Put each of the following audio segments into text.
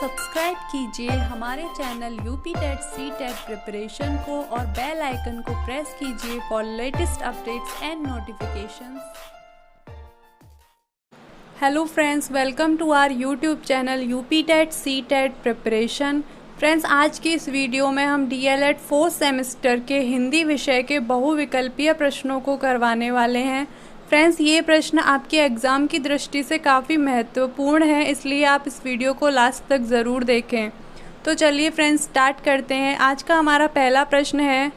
Subscribe कीजिए हमारे channel UP TET C TET preparation को और बेल आइकन को प्रेस कीजिए for latest updates and notifications. Hello friends, welcome to our YouTube channel UP TET C TET preparation. Friends, आज की इस video में हम डीएलएड 4th सेमेस्टर के हिंदी विषय के बहुविकल्पीय प्रश्नों को करवाने वाले हैं। फ्रेंड्स, ये प्रश्न आपके एग्ज़ाम की दृष्टि से काफ़ी महत्वपूर्ण है, इसलिए आप इस वीडियो को लास्ट तक ज़रूर देखें। तो चलिए फ्रेंड्स, स्टार्ट करते हैं। आज का हमारा पहला प्रश्न है,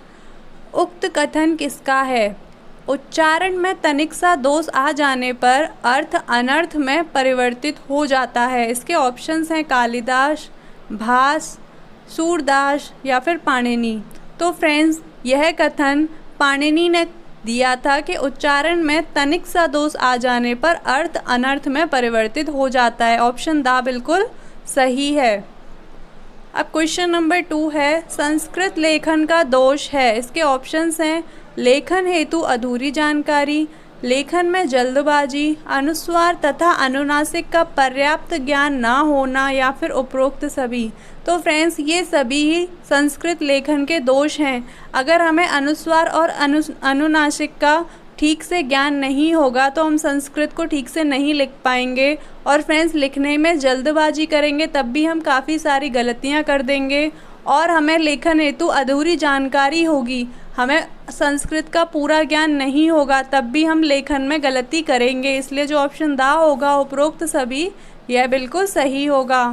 उक्त कथन किसका है? उच्चारण में तनिक सा दोष आ जाने पर अर्थ अनर्थ में परिवर्तित हो जाता है। इसके ऑप्शंस हैं कालिदास, भास, सूरदास या फिर पाणिनि। तो फ्रेंड्स, यह कथन पाणिनि ने दिया था कि उच्चारण में तनिक सा दोष आ जाने पर अर्थ अनर्थ में परिवर्तित हो जाता है। ऑप्शन दा बिल्कुल सही है। अब क्वेश्चन नंबर 2 है, संस्कृत लेखन का दोष है। इसके ऑप्शंस हैं लेखन हेतु अधूरी जानकारी, लेखन में जल्दबाजी, अनुस्वार तथा अनुनासिक का पर्याप्त ज्ञान ना होना या फिर उपरोक्त सभी। तो फ्रेंड्स, ये सभी ही संस्कृत लेखन के दोष हैं। अगर हमें अनुस्वार और अनुनासिक का ठीक से ज्ञान नहीं होगा तो हम संस्कृत को ठीक से नहीं लिख पाएंगे, और फ्रेंड्स लिखने में जल्दबाजी करेंगे तब भी हम काफ़ी सारी गलतियां कर देंगे, और हमें लेखन हेतु अधूरी जानकारी होगी, हमें संस्कृत का पूरा ज्ञान नहीं होगा तब भी हम लेखन में गलती करेंगे। इसलिए जो ऑप्शन दा होगा उपरोक्त सभी, यह बिल्कुल सही होगा।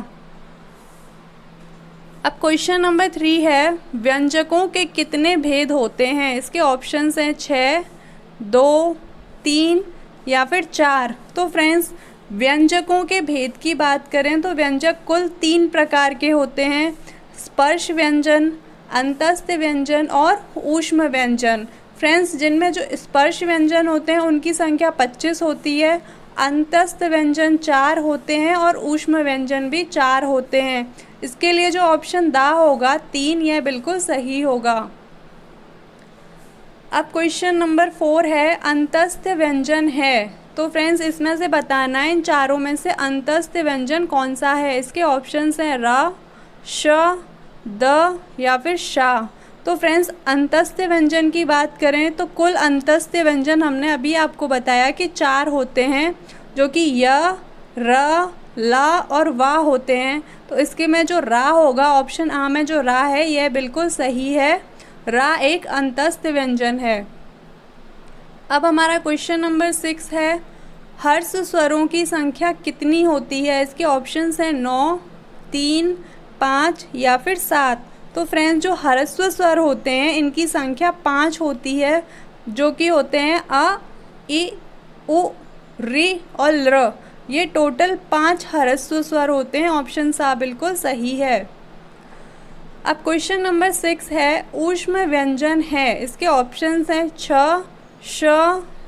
अब क्वेश्चन नंबर 3 है, व्यंजकों के कितने भेद होते हैं? इसके ऑप्शंस हैं 6, 2, 3 या फिर 4। तो फ्रेंड्स, व्यंजकों के भेद की बात करें तो व्यंजक कुल 3 प्रकार के होते हैं, स्पर्श व्यंजन, अंतस्थ व्यंजन और ऊष्म व्यंजन। फ्रेंड्स, जिनमें जो स्पर्श व्यंजन होते हैं उनकी संख्या 25 होती है, अंतस्थ व्यंजन 4 होते हैं और ऊष्म व्यंजन भी 4 होते हैं। इसके लिए जो ऑप्शन दा होगा 3, यह बिल्कुल सही होगा। अब क्वेश्चन नंबर 4 है, अंतस्थ व्यंजन है। तो फ्रेंड्स, इसमें से बताना है इन चारों में से अंतस्थ व्यंजन कौन सा है। इसके ऑप्शंस हैं र, श, द या फिर शा। तो फ्रेंड्स, अंतस्थ व्यंजन की बात करें तो कुल अंतस्थ व्यंजन हमने अभी आपको बताया कि 4 होते हैं, जो कि य, र, ला और वा होते हैं। तो इसके में जो रा होगा, ऑप्शन आ में जो रा है, यह बिल्कुल सही है। रा एक अंतस्थ व्यंजन है। अब हमारा क्वेश्चन नंबर 6 है, हर्ष स्वरों की संख्या कितनी होती है? इसके ऑप्शंस हैं 9, 3, 5 या फिर 7। तो फ्रेंड्स, जो ह्रस्व स्वर होते हैं इनकी संख्या 5 होती है, जो कि होते हैं अ, इ, उ, रि और ल। ये टोटल 5 ह्रस्व स्वर होते हैं। ऑप्शन सा बिल्कुल सही है। अब क्वेश्चन नंबर 6 है, ऊष्म व्यंजन है। इसके ऑप्शंस हैं छ, श,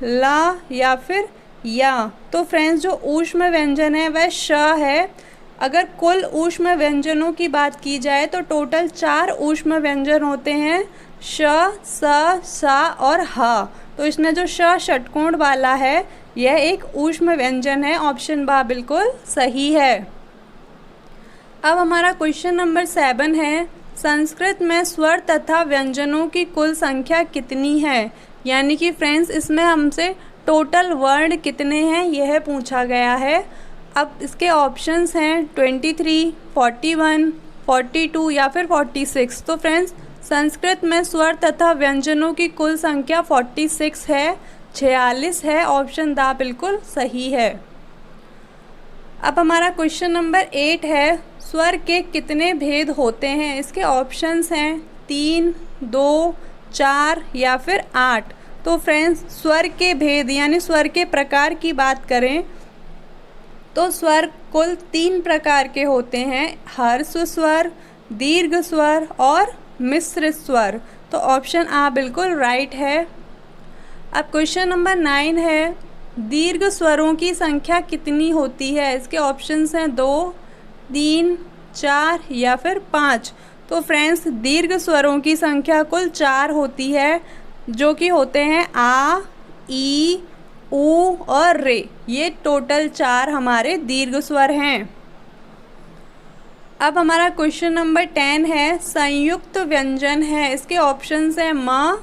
ला या फिर या। तो फ्रेंड्स, जो ऊष्म व्यंजन है वह श है। अगर कुल ऊष्म व्यंजनों की बात की जाए तो टोटल 4 ऊष्म व्यंजन होते हैं, श, स, सा और ह। तो इसमें जो श षटकोण वाला है, यह एक ऊष्म व्यंजन है। ऑप्शन बा बिल्कुल सही है। अब हमारा क्वेश्चन नंबर 7 है, संस्कृत में स्वर तथा व्यंजनों की कुल संख्या कितनी है? यानी कि फ्रेंड्स, इसमें हमसे टोटल वर्ण कितने हैं यह पूछा गया है। अब इसके ऑप्शंस हैं 23, 41, 42 या फिर 46। तो फ्रेंड्स, संस्कृत में स्वर तथा व्यंजनों की कुल संख्या 46 है, 46 है। ऑप्शन दा बिल्कुल सही है। अब हमारा क्वेश्चन नंबर 8 है, स्वर के कितने भेद होते हैं? इसके ऑप्शंस हैं 3, 2, 4 या फिर 8। तो फ्रेंड्स, स्वर के भेद यानी स्वर के प्रकार की बात करें तो स्वर कुल 3 प्रकार के होते हैं, ह्रस्व स्वर, दीर्घ स्वर और मिश्रित स्वर। तो ऑप्शन आ बिल्कुल राइट है। अब क्वेश्चन नंबर 9 है, दीर्घ स्वरों की संख्या कितनी होती है? इसके ऑप्शंस हैं 2, 3, 4 या फिर 5। तो फ्रेंड्स, दीर्घ स्वरों की संख्या कुल 4 होती है, जो कि होते हैं आ, ई, ऊ और रे। ये टोटल 4 हमारे दीर्घ स्वर हैं। अब हमारा क्वेश्चन नंबर 10 है, संयुक्त व्यंजन है, इसके ऑप्शंस हैं म,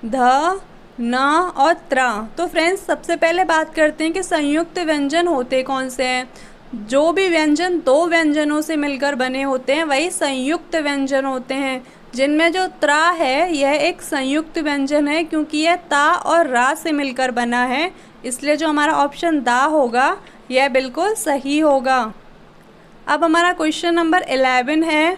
ध, न और त्र। तो फ्रेंड्स सबसे पहले बात करते हैं कि संयुक्त व्यंजन होते कौन से हैं। जो भी व्यंजन दो व्यंजनों से मिलकर बने होते हैं वही संयुक्त व्यंजन होते हैं, जिनमें जो त्र है यह एक संयुक्त व्यंजन है क्योंकि यह ता और रा से मिलकर बना है, इसलिए जो हमारा ऑप्शन दा होगा यह बिल्कुल सही होगा। अब हमारा क्वेश्चन नंबर 11 है,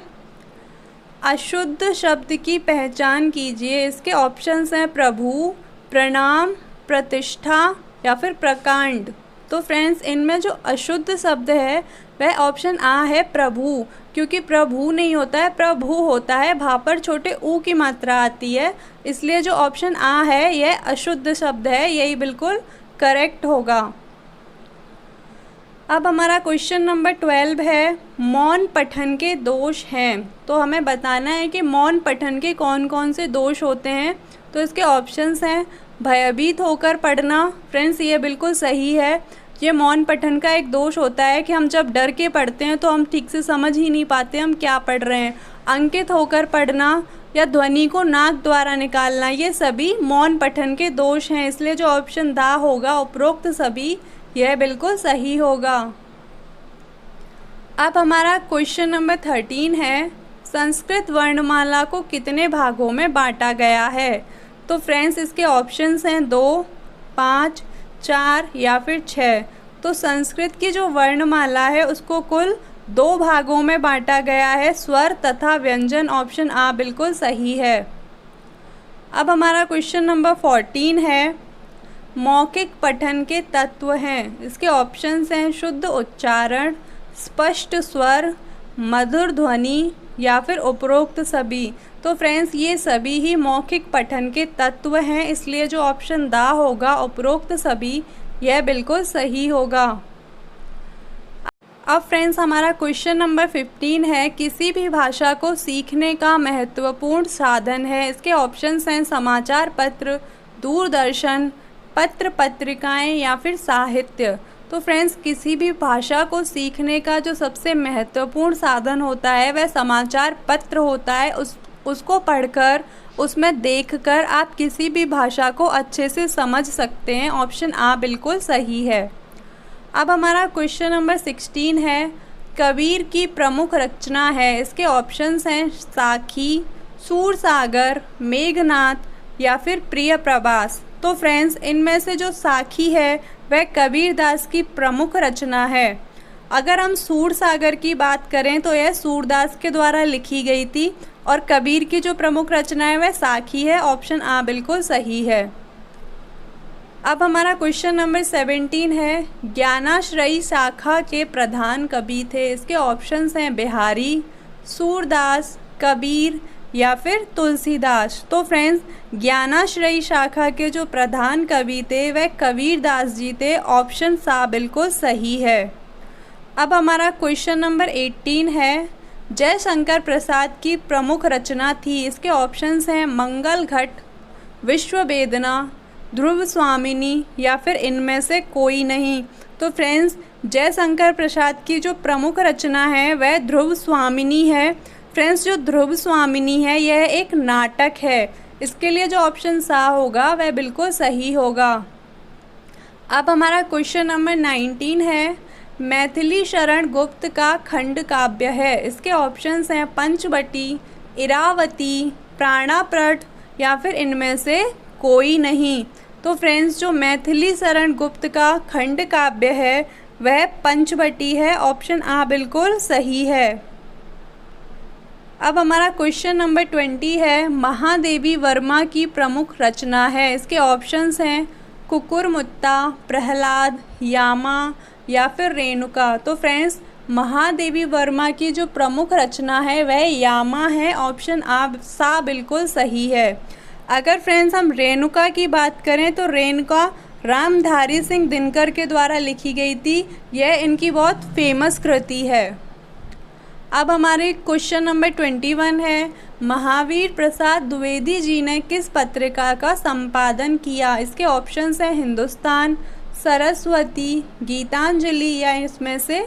अशुद्ध शब्द की पहचान कीजिए। इसके ऑप्शंस हैं प्रभु, प्रणाम, प्रतिष्ठा या फिर प्रकांड। तो फ्रेंड्स इनमें जो अशुद्ध शब्द है वह ऑप्शन आ है प्रभु, क्योंकि प्रभु नहीं होता है, प्रभु होता है, भा पर छोटे ऊ की मात्रा आती है, इसलिए जो ऑप्शन आ है यह अशुद्ध शब्द है, यही बिल्कुल करेक्ट होगा। अब हमारा क्वेश्चन नंबर 12 है, मौन पठन के दोष हैं। तो हमें बताना है कि मौन पठन के कौन कौन से दोष होते हैं। तो इसके ऑप्शंस हैं भयभीत होकर पढ़ना। फ्रेंड्स ये बिल्कुल सही है, ये मौन पठन का एक दोष होता है कि हम जब डर के पढ़ते हैं तो हम ठीक से समझ ही नहीं पाते हम क्या पढ़ रहे हैं। अंकित होकर पढ़ना या ध्वनि को नाक द्वारा निकालना, ये सभी मौन पठन के दोष हैं, इसलिए जो ऑप्शन दा होगा उपरोक्त सभी यह बिल्कुल सही होगा। अब हमारा क्वेश्चन नंबर 13 है, संस्कृत वर्णमाला को कितने भागों में बांटा गया है। तो फ्रेंड्स इसके ऑप्शंस हैं 2, 5, 4 या फिर 6। तो संस्कृत की जो वर्णमाला है उसको कुल 2 भागों में बांटा गया है, स्वर तथा व्यंजन। ऑप्शन आ बिल्कुल सही है। अब हमारा क्वेश्चन नंबर 14 है, मौखिक पठन के तत्व हैं। इसके ऑप्शंस हैं शुद्ध उच्चारण, स्पष्ट स्वर, मधुर ध्वनि या फिर उपरोक्त सभी। तो फ्रेंड्स ये सभी ही मौखिक पठन के तत्व हैं, इसलिए जो ऑप्शन दा होगा उपरोक्त सभी यह बिल्कुल सही होगा। अब फ्रेंड्स हमारा क्वेश्चन नंबर 15 है, किसी भी भाषा को सीखने का महत्वपूर्ण साधन है। इसके ऑप्शंस हैं समाचार पत्र, दूरदर्शन, पत्र पत्रिकाएं या फिर साहित्य। तो फ्रेंड्स किसी भी भाषा को सीखने का जो सबसे महत्वपूर्ण साधन होता है वह समाचार पत्र होता है। उसको पढ़कर उसमें देखकर आप किसी भी भाषा को अच्छे से समझ सकते हैं। ऑप्शन आ बिल्कुल सही है। अब हमारा क्वेश्चन नंबर 16 है, कबीर की प्रमुख रचना है। इसके ऑप्शंस हैं साखी, सूरसागर, मेघनाद या फिर प्रिय प्रवास। तो फ्रेंड्स इनमें से जो साखी है वह कबीरदास की प्रमुख रचना है। अगर हम सूरसागर की बात करें तो यह सूरदास के द्वारा लिखी गई थी, और कबीर की जो प्रमुख रचना है वह साखी है। ऑप्शन आ बिल्कुल सही है। अब हमारा क्वेश्चन नंबर 17 है, ज्ञानाश्रयी शाखा के प्रधान कवि थे। इसके ऑप्शंस हैं बिहारी, सूरदास, कबीर या फिर तुलसीदास। तो फ्रेंड्स ज्ञानाश्रयी शाखा के जो प्रधान कवि थे वह कबीरदास जी थे। ऑप्शन सा बिल्कुल सही है। अब हमारा क्वेश्चन नंबर 18 है, जयशंकर प्रसाद की प्रमुख रचना थी। इसके ऑप्शंस हैं मंगल घट, विश्व वेदना, ध्रुव स्वामिनी या फिर इनमें से कोई नहीं। तो फ्रेंड्स जयशंकर प्रसाद की जो प्रमुख रचना है वह ध्रुव स्वामिनी है। फ्रेंड्स जो ध्रुव स्वामिनी है यह एक नाटक है, इसके लिए जो ऑप्शन सा होगा वह बिल्कुल सही होगा। अब हमारा क्वेश्चन नंबर 19 है, मैथिली शरण गुप्त का खंड काव्य है। इसके ऑप्शंस हैं पंचवटी, इरावती, प्राणाप्रट या फिर इनमें से कोई नहीं। तो फ्रेंड्स जो मैथिली शरण गुप्त का खंड काव्य है वह पंचवटी है। ऑप्शन आ बिल्कुल सही है। अब हमारा क्वेश्चन नंबर 20 है, महादेवी वर्मा की प्रमुख रचना है। इसके ऑप्शंस हैं कुकुरमुत्ता, प्रहलाद, यामा या फिर रेणुका। तो फ्रेंड्स महादेवी वर्मा की जो प्रमुख रचना है वह यामा है। ऑप्शन आ सा बिल्कुल सही है। अगर फ्रेंड्स हम रेणुका की बात करें तो रेणुका रामधारी सिंह दिनकर के द्वारा लिखी गई थी। यह इनकी बहुत फेमस कृति है। अब हमारे क्वेश्चन नंबर 21 है, महावीर प्रसाद द्विवेदी जी ने किस पत्रिका का संपादन किया। इसके ऑप्शंस हैं हिंदुस्तान, सरस्वती, गीतांजलि या इसमें से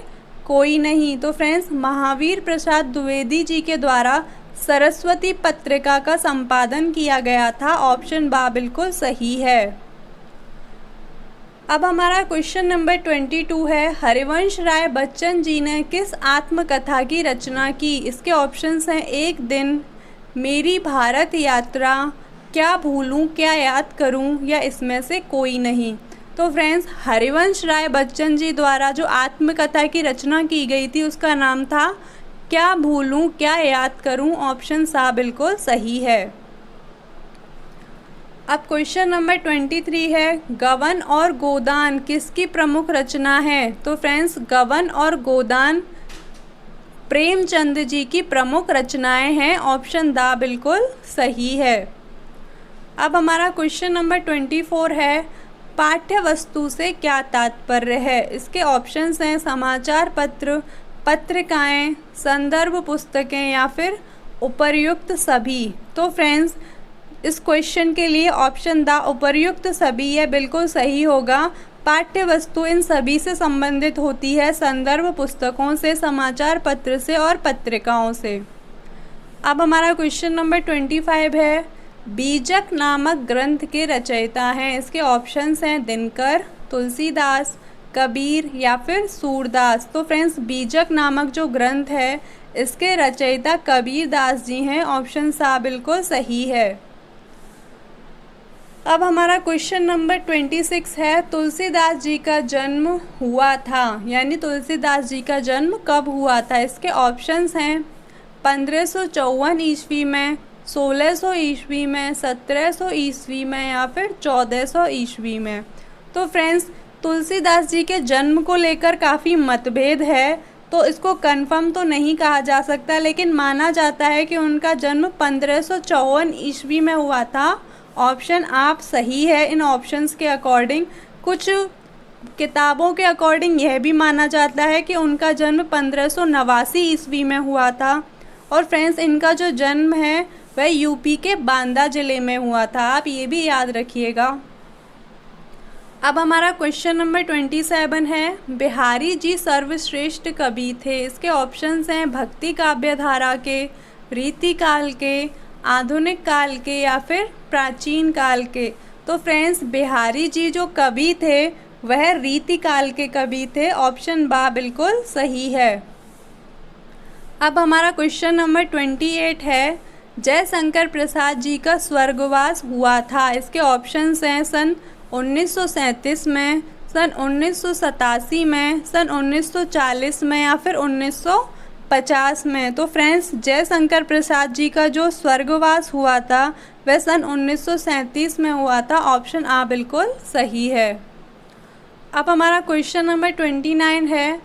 कोई नहीं। तो फ्रेंड्स महावीर प्रसाद द्विवेदी जी के द्वारा सरस्वती पत्रिका का संपादन किया गया था। ऑप्शन बा बिल्कुल सही है। अब हमारा क्वेश्चन नंबर 22 है, हरिवंश राय बच्चन जी ने किस आत्मकथा की रचना की? इसके ऑप्शंस हैं, एक दिन, मेरी भारत यात्रा, क्या भूलूं क्या याद करूं, या इसमें से कोई नहीं। तो फ्रेंड्स हरिवंश राय बच्चन जी द्वारा जो आत्मकथा की रचना की गई थी उसका नाम था क्या भूलूं क्या याद करूं। ऑप्शन सा बिल्कुल सही है। अब क्वेश्चन नंबर 23 है, गबन और गोदान किसकी प्रमुख रचना है? तो फ्रेंड्स गबन और गोदान प्रेमचंद जी की प्रमुख रचनाएं हैं। ऑप्शन दा बिल्कुल सही है। अब हमारा क्वेश्चन नंबर 24 है, पाठ्य वस्तु से क्या तात्पर्य है? इसके ऑप्शंस हैं, समाचार पत्र, पत्रिकाएं, संदर्भ पुस्तकें, या फिर उपर्युक्त सभी। तो फ्रेंड्स इस क्वेश्चन के लिए ऑप्शन दा उपर्युक्त सभी यह बिल्कुल सही होगा। पाठ्य वस्तु इन सभी से संबंधित होती है, संदर्भ पुस्तकों से, समाचार पत्र से और पत्रिकाओं से। अब हमारा क्वेश्चन नंबर 25 है, बीजक नामक ग्रंथ के रचयिता हैं। इसके ऑप्शंस हैं, दिनकर, तुलसीदास, कबीर, या फिर सूरदास। तो फ्रेंड्स बीजक नामक जो ग्रंथ है इसके रचयिता कबीर दास जी हैं। ऑप्शन सा बिल्कुल सही है। अब हमारा क्वेश्चन नंबर 26 है, तुलसीदास जी का जन्म हुआ था, यानी तुलसीदास जी का जन्म कब हुआ था? इसके ऑप्शंस हैं, 1554 ईस्वी में, 1600 ईस्वी में, 1700 ईस्वी में, या फिर 1400 ईस्वी में। तो फ्रेंड्स तुलसीदास जी के जन्म को लेकर काफ़ी मतभेद है, तो इसको कंफर्म तो नहीं कहा जा सकता, लेकिन माना जाता है कि उनका जन्म 1554 ईस्वी में हुआ था। ऑप्शन आप सही है। इन ऑप्शंस के अकॉर्डिंग, कुछ किताबों के अकॉर्डिंग यह भी माना जाता है कि उनका जन्म 1589 ईस्वी में हुआ था। और फ्रेंड्स इनका जो जन्म है वह यूपी के बांदा ज़िले में हुआ था, आप ये भी याद रखिएगा। अब हमारा क्वेश्चन नंबर 27 है, बिहारी जी सर्वश्रेष्ठ कवि थे। इसके ऑप्शंस हैं, भक्ति काव्य धारा के, रीति काल के, आधुनिक काल के, या फिर प्राचीन काल के। तो फ्रेंड्स बिहारी जी जो कवि थे वह रीति काल के कवि थे। ऑप्शन बा बिल्कुल सही है। अब हमारा क्वेश्चन नंबर 28 है, जयशंकर प्रसाद जी का स्वर्गवास हुआ था। इसके ऑप्शंस हैं, सन 1937 में, सन 1987 में, सन 1940 में, या फिर 1950 में। तो फ्रेंड्स जयशंकर प्रसाद जी का जो स्वर्गवास हुआ था वह सन 1937 में हुआ था। ऑप्शन आ बिल्कुल सही है। अब हमारा क्वेश्चन नंबर 29 है,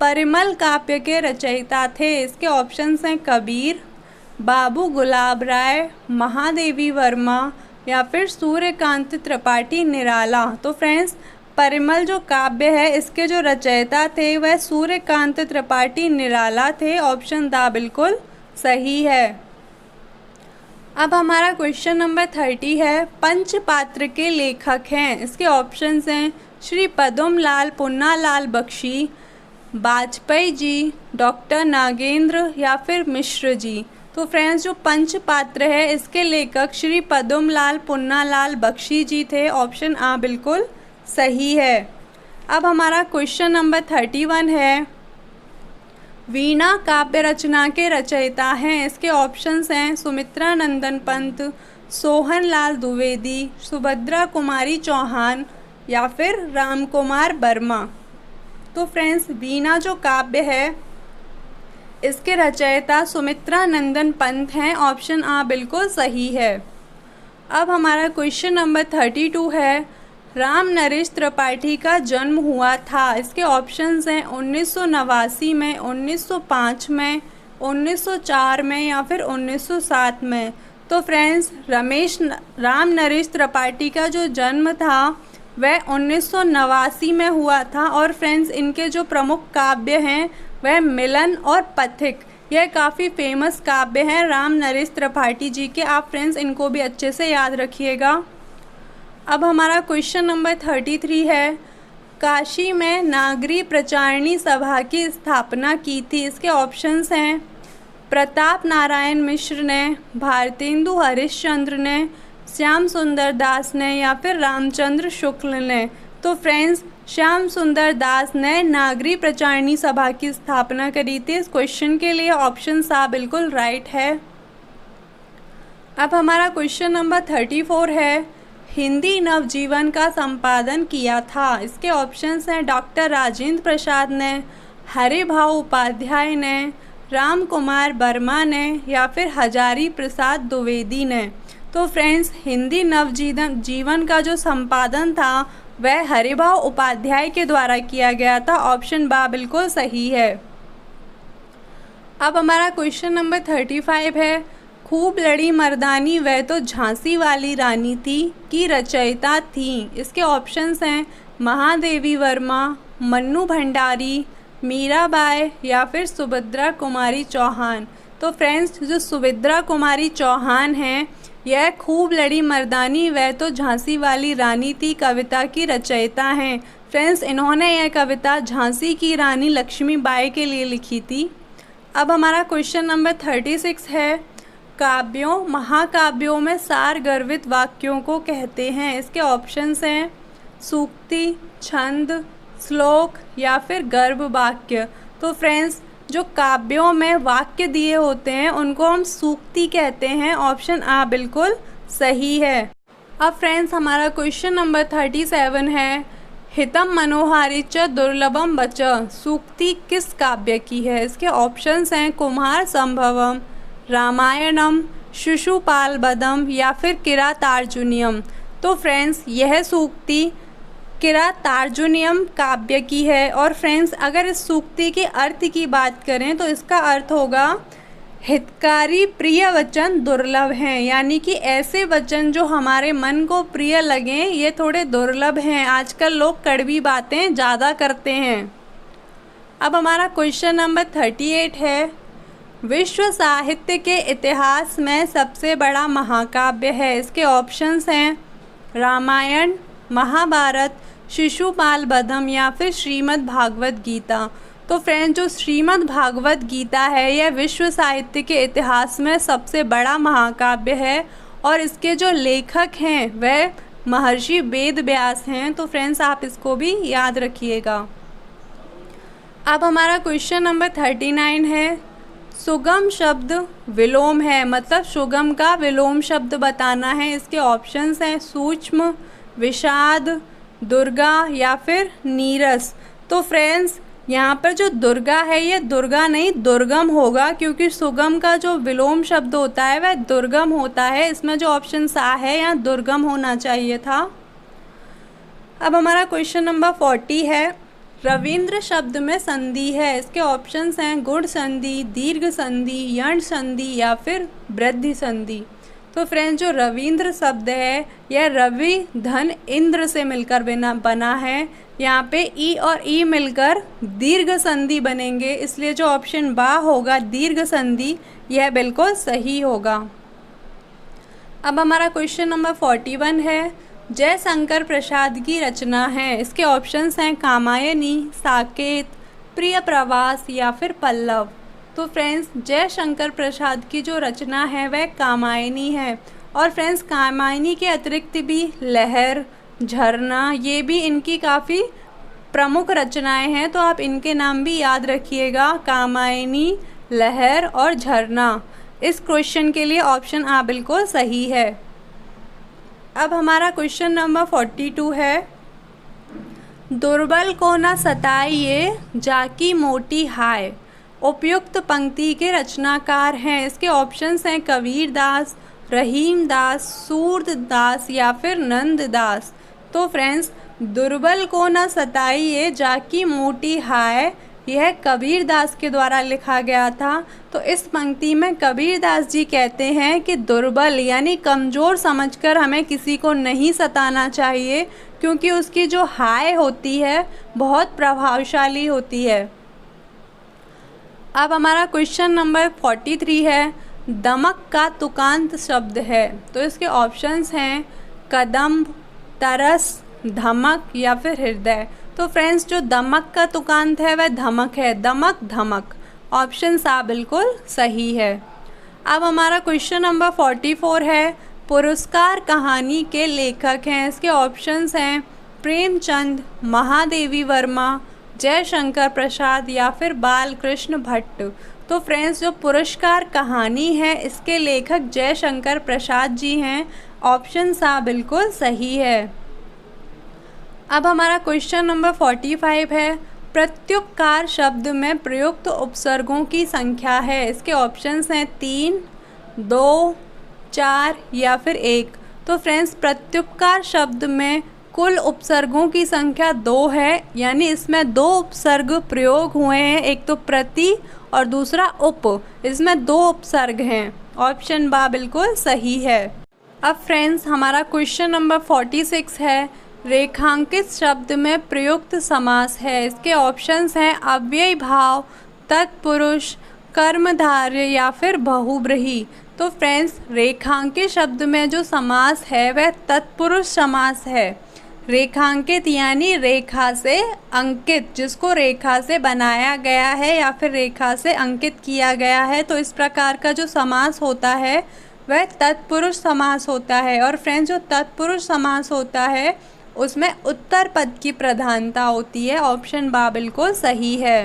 परिमल काव्य के रचयिता थे। इसके ऑप्शंस हैं, कबीर, बाबू गुलाब राय, महादेवी वर्मा, या फिर सूर्यकांत त्रिपाठी निराला। तो फ्रेंड्स परिमल जो काव्य है इसके जो रचयिता थे वह सूर्यकांत त्रिपाठी निराला थे। ऑप्शन दा बिल्कुल सही है। अब हमारा क्वेश्चन नंबर 30 है, पंचपात्र के लेखक हैं। इसके ऑप्शंस हैं, श्री पदम लाल पुन्नालाल बख्शी, वाजपेयी जी, डॉक्टर नागेंद्र, या फिर मिश्र जी। तो फ्रेंड्स जो पंचपात्र है इसके लेखक श्री पदम लाल पुन्नालाल बख्शी जी थे। ऑप्शन आ बिल्कुल सही है। अब हमारा क्वेश्चन नंबर 31 है, वीणा काव्य रचना के रचयिता हैं। इसके ऑप्शंस हैं, सुमित्रा नंदन पंत, सोहन लाल द्विवेदी, सुभद्रा कुमारी चौहान, या फिर राम कुमार वर्मा। तो फ्रेंड्स वीणा जो काव्य है इसके रचयिता सुमित्रा नंदन पंत हैं। ऑप्शन आ बिल्कुल सही है। अब हमारा क्वेश्चन नंबर 32 है, राम नरेश त्रिपाठी का जन्म हुआ था। इसके ऑप्शंस हैं, 1989 में, 1905 में, 1904 में, या फिर 1907 में। तो फ्रेंड्स राम नरेश त्रिपाठी का जो जन्म था वह 1989 में हुआ था। और फ्रेंड्स इनके जो प्रमुख काव्य हैं वह मिलन और पथिक, यह काफ़ी फेमस काव्य हैं राम नरेश त्रिपाठी जी के। आप फ्रेंड्स इनको भी अच्छे से याद रखिएगा। अब हमारा क्वेश्चन नंबर 33 है, काशी में नागरी प्रचारणी सभा की स्थापना की थी? इसके ऑप्शंस हैं प्रताप नारायण मिश्र ने, भारतेंदु हरिश्चंद्र ने, श्याम सुंदर दास ने या फिर रामचंद्र शुक्ल ने। तो फ्रेंड्स, श्याम सुंदर दास ने नागरी प्रचारणी सभा की स्थापना करी थी। इस क्वेश्चन के लिए ऑप्शन सा बिल्कुल राइट है। अब हमारा क्वेश्चन नंबर 34 है, हिंदी नवजीवन का संपादन किया था? इसके ऑप्शंस हैं डॉक्टर राजेंद्र प्रसाद ने, हरिभाऊ उपाध्याय ने, राम कुमार वर्मा ने या फिर हजारी प्रसाद द्विवेदी ने। तो फ्रेंड्स, हिंदी नवजीवन का जो संपादन था वह हरिभाऊ उपाध्याय के द्वारा किया गया था। ऑप्शन बा बिल्कुल सही है। अब हमारा क्वेश्चन नंबर 35 है, खूब लड़ी मर्दानी वह तो झांसी वाली रानी थी की रचयिता थी? इसके ऑप्शंस हैं महादेवी वर्मा, मन्नू भंडारी, मीराबाई या फिर सुभद्रा कुमारी चौहान। तो फ्रेंड्स, जो सुभद्रा कुमारी चौहान हैं यह खूब लड़ी मर्दानी वह तो झांसी वाली रानी थी कविता की रचयिता हैं। फ्रेंड्स, इन्होंने यह कविता झांसी की रानी लक्ष्मीबाई के लिए लिखी थी। अब हमारा क्वेश्चन नंबर 36 है, काव्यों महाकाव्यों में सार गर्भित वाक्यों को कहते हैं? इसके ऑप्शंस हैं सूक्ति, छंद, श्लोक या फिर गर्भ वाक्य। तो फ्रेंड्स, जो काव्यों में वाक्य दिए होते हैं उनको हम सूक्ति कहते हैं। ऑप्शन आ बिल्कुल सही है। अब फ्रेंड्स, हमारा क्वेश्चन नंबर 37 है, हितम मनोहारी च दुर्लभम बच सूक्ति किस काव्य की है? इसके ऑप्शंस हैं कुमार संभवम, रामायणम, शिशुपालवधम या फिर किरातार्जुनीयम। तो फ्रेंड्स, यह सूक्ति किरातार्जुनीयम काव्य की है। और फ्रेंड्स, अगर इस सूक्ति के अर्थ की बात करें तो इसका अर्थ होगा हितकारी प्रिय वचन दुर्लभ हैं, यानी कि ऐसे वचन जो हमारे मन को प्रिय लगें ये थोड़े दुर्लभ हैं। आजकल लोग कड़वी बातें ज़्यादा करते हैं। अब हमारा क्वेश्चन नंबर 38 है, विश्व साहित्य के इतिहास में सबसे बड़ा महाकाव्य है? इसके ऑप्शंस हैं रामायण, महाभारत, शिशुपालवधम या फिर श्रीमद् भागवत गीता। तो फ्रेंड्स, जो श्रीमद् भागवत गीता है यह विश्व साहित्य के इतिहास में सबसे बड़ा महाकाव्य है और इसके जो लेखक हैं वह महर्षि वेद व्यास हैं। तो फ्रेंड्स, आप इसको भी याद रखिएगा। अब हमारा क्वेश्चन नंबर 39 है, सुगम शब्द विलोम है, मतलब सुगम का विलोम शब्द बताना है। इसके ऑप्शंस हैं सूक्ष्म, विषाद, दुर्गा या फिर नीरस। तो फ्रेंड्स, यहाँ पर जो दुर्गा है ये दुर्गा नहीं दुर्गम होगा, क्योंकि सुगम का जो विलोम शब्द होता है वह दुर्गम होता है। इसमें जो ऑप्शन सा है यहाँ दुर्गम होना चाहिए था। अब हमारा क्वेश्चन नंबर 40 है, रविंद्र शब्द में संधि है? इसके ऑप्शंस हैं गुण संधि, दीर्घ संधि, यण संधि या फिर वृद्धि संधि। तो फ्रेंड्स, जो रविंद्र शब्द है यह रवि धन इंद्र से मिलकर बना है। यहाँ पे ई और ई मिलकर दीर्घ संधि बनेंगे, इसलिए जो ऑप्शन बा होगा दीर्घ संधि यह बिल्कुल सही होगा। अब हमारा क्वेश्चन नंबर 41 है, जयशंकर प्रसाद की रचना है? इसके ऑप्शंस हैं कामायनी, साकेत, प्रिय प्रवास या फिर पल्लव। तो फ्रेंड्स, जयशंकर प्रसाद की जो रचना है वह कामायनी है। और फ्रेंड्स, कामायनी के अतिरिक्त भी लहर, झरना ये भी इनकी काफ़ी प्रमुख रचनाएं हैं। तो आप इनके नाम भी याद रखिएगा, कामायनी, लहर और झरना। इस क्वेश्चन के लिए ऑप्शन आ बिल्कुल सही है। अब हमारा क्वेश्चन नंबर 42 है, दुर्बल को न सताइए जाकी मोटी हाय उपयुक्त पंक्ति के रचनाकार हैं? इसके ऑप्शंस हैं कबीर दास, रहीम दास, सूरदास या फिर नंद दास। तो फ्रेंड्स, दुर्बल को न सताइए जाकी मोटी हाय यह कबीर दास के द्वारा लिखा गया था। तो इस पंक्ति में कबीर दास जी कहते हैं कि दुर्बल यानी कमज़ोर समझकर हमें किसी को नहीं सताना चाहिए, क्योंकि उसकी जो हाय होती है बहुत प्रभावशाली होती है। अब हमारा क्वेश्चन नंबर 43 है, दमक का तुकांत शब्द है? तो इसके ऑप्शंस हैं कदम्ब, तरस, धमक या फिर हृदय। तो फ्रेंड्स जो दमक का तुकांत है वह धमक है, दमक धमक। ऑप्शन सा बिल्कुल सही है। अब हमारा क्वेश्चन नंबर 44 है, पुरस्कार कहानी के लेखक हैं। इसके ऑप्शंस हैं प्रेमचंद, महादेवी वर्मा, जयशंकर प्रसाद या फिर बालकृष्ण भट्ट। तो फ्रेंड्स जो पुरस्कार कहानी है इसके लेखक जयशंकर प्रसाद जी हैं। ऑप्शन सा बिल्कुल सही है। अब हमारा क्वेश्चन नंबर 45 है, प्रत्युपकार शब्द में प्रयुक्त उपसर्गों की संख्या है। इसके ऑप्शंस हैं 3, 2, 4 या फिर 1। तो फ्रेंड्स प्रत्युपकार शब्द में कुल उपसर्गों की संख्या 2 है, यानी इसमें 2 उपसर्ग प्रयोग हुए हैं, एक तो प्रति और दूसरा उप। इसमें 2 उपसर्ग हैं। ऑप्शन बा बिल्कुल सही है। अब फ्रेंड्स हमारा क्वेश्चन नंबर 46 है, रेखांकित शब्द में प्रयुक्त समास है। इसके ऑप्शंस हैं अव्ययी भाव, तत्पुरुष, कर्मधारय या फिर बहुब्रीहि। तो फ्रेंड्स रेखांकित शब्द में जो समास है वह तत्पुरुष समास है। रेखांकित यानी रेखा से अंकित, जिसको रेखा से बनाया गया है या फिर रेखा से अंकित किया गया है। तो इस प्रकार का जो समास होता है वह तत्पुरुष समास होता है। और फ्रेंड्स जो तत्पुरुष समास होता है उसमें उत्तर पद की प्रधानता होती है। ऑप्शन बा बिल्कुल सही है।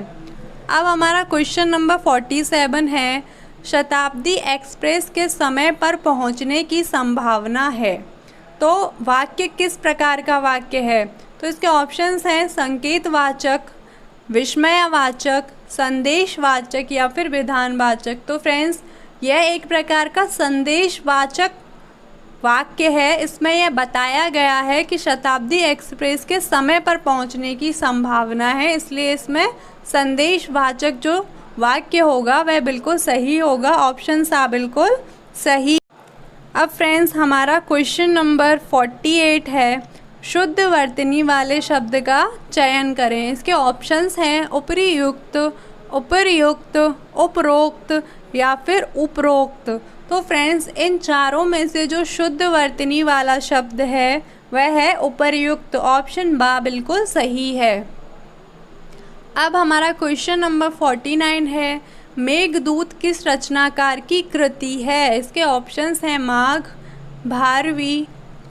अब हमारा क्वेश्चन नंबर 47 है, शताब्दी एक्सप्रेस के समय पर पहुंचने की संभावना है। तो वाक्य किस प्रकार का वाक्य है? तो इसके ऑप्शंस हैं संकेतवाचक, विस्मयवाचक, संदेशवाचक या फिर विधानवाचक। तो फ्रेंड्स यह एक प्रकार का संदेशवाचक वाक्य है। इसमें यह बताया गया है कि शताब्दी एक्सप्रेस के समय पर पहुंचने की संभावना है, इसलिए इसमें संदेशवाचक जो वाक्य होगा वह बिल्कुल सही होगा। ऑप्शन सा बिल्कुल सही। अब फ्रेंड्स हमारा क्वेश्चन नंबर 48 है, शुद्ध वर्तनी वाले शब्द का चयन करें। इसके ऑप्शंस हैं उपरियुक्त, उपर्युक्त, उपरोक्त या फिर उपरोक्त। तो फ्रेंड्स इन चारों में से जो शुद्ध वर्तनी वाला शब्द है वह है उपर्युक्त। ऑप्शन बा बिल्कुल सही है। अब हमारा क्वेश्चन नंबर 49 है, मेघदूत किस रचनाकार की कृति है? इसके ऑप्शंस हैं माघ, भारवी,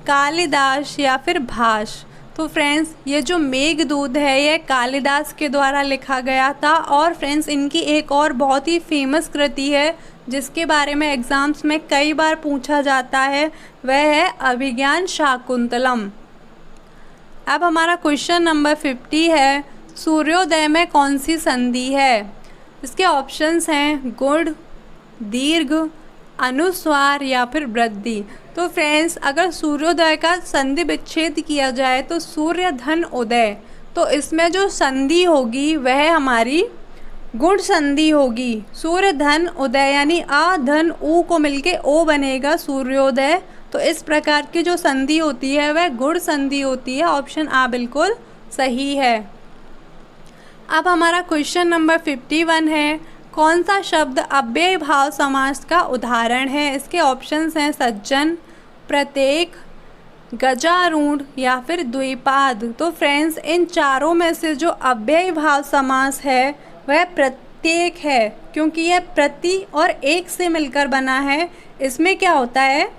कालिदास या फिर भास। तो फ्रेंड्स ये जो मेघदूत है यह कालिदास के द्वारा लिखा गया था। और फ्रेंड्स इनकी एक और बहुत ही फेमस कृति है जिसके बारे में एग्ज़ाम्स में कई बार पूछा जाता है, वह है अभिज्ञान शाकुंतलम। अब हमारा क्वेश्चन नंबर 50 है, सूर्योदय में कौन सी संधि है? इसके ऑप्शंस हैं गुण, दीर्घ, अनुस्वार या फिर वृद्धि। तो फ्रेंड्स अगर सूर्योदय का संधि विच्छेद किया जाए तो सूर्य धन उदय, तो इसमें जो संधि होगी वह हमारी गुण संधि होगी। सूर्य धन उदय यानी आ धन ऊ को मिलके ओ बनेगा सूर्योदय। तो इस प्रकार की जो संधि होती है वह गुण संधि होती है। ऑप्शन आ बिल्कुल सही है। अब हमारा क्वेश्चन नंबर 51 है, कौन सा शब्द अव्ययी भाव समास का उदाहरण है? इसके ऑप्शंस हैं सज्जन, प्रत्येक, गजारूढ़ या फिर द्विपाद। तो फ्रेंड्स इन चारों में से जो अव्ययी भाव समास है वह प्रत्येक है, क्योंकि यह प्रति और एक से मिलकर बना है। इसमें क्या होता है,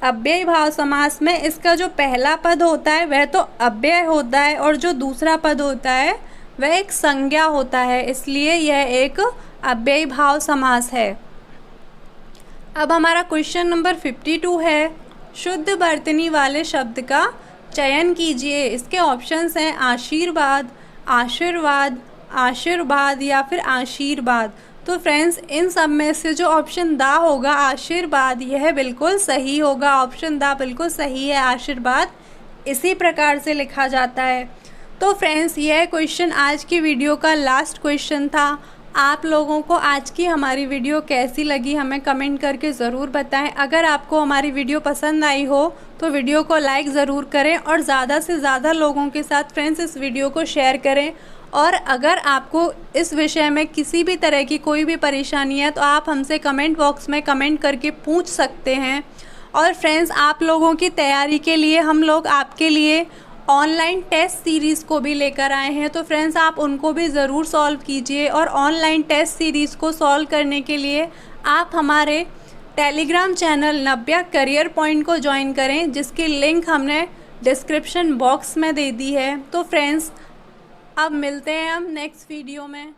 अव्ययी भाव समास में इसका जो पहला पद होता है वह तो अव्यय होता है और जो दूसरा पद होता है वह एक संज्ञा होता है, इसलिए यह एक अव्ययी भाव समास है। अब हमारा क्वेश्चन नंबर 52 है, शुद्ध वर्तनी वाले शब्द का चयन कीजिए। इसके ऑप्शंस हैं आशीर्वाद, आशीर्वाद, आशीर्वाद या फिर आशीर्वाद। तो फ्रेंड्स इन सब में से जो ऑप्शन दा होगा आशीर्वाद, यह बिल्कुल सही होगा। ऑप्शन दा बिल्कुल सही है, आशीर्वाद इसी प्रकार से लिखा जाता है। तो फ्रेंड्स यह क्वेश्चन आज की वीडियो का लास्ट क्वेश्चन था। आप लोगों को आज की हमारी वीडियो कैसी लगी हमें कमेंट करके ज़रूर बताएं। अगर आपको हमारी वीडियो पसंद आई हो तो वीडियो को लाइक ज़रूर करें और ज़्यादा से ज़्यादा लोगों के साथ फ्रेंड्स इस वीडियो को शेयर करें। और अगर आपको इस विषय में किसी भी तरह की कोई भी परेशानी है तो आप हमसे कमेंट बॉक्स में कमेंट करके पूछ सकते हैं। और फ्रेंड्स आप लोगों की तैयारी के लिए हम लोग आपके लिए ऑनलाइन टेस्ट सीरीज़ को भी लेकर आए हैं, तो फ्रेंड्स आप उनको भी ज़रूर सॉल्व कीजिए। और ऑनलाइन टेस्ट सीरीज़ को सॉल्व करने के लिए आप हमारे टेलीग्राम चैनल नव्या करियर पॉइंट को ज्वाइन करें, जिसकी लिंक हमने डिस्क्रिप्शन बॉक्स में दे दी है। तो फ्रेंड्स अब मिलते हैं हम नेक्स्ट वीडियो में।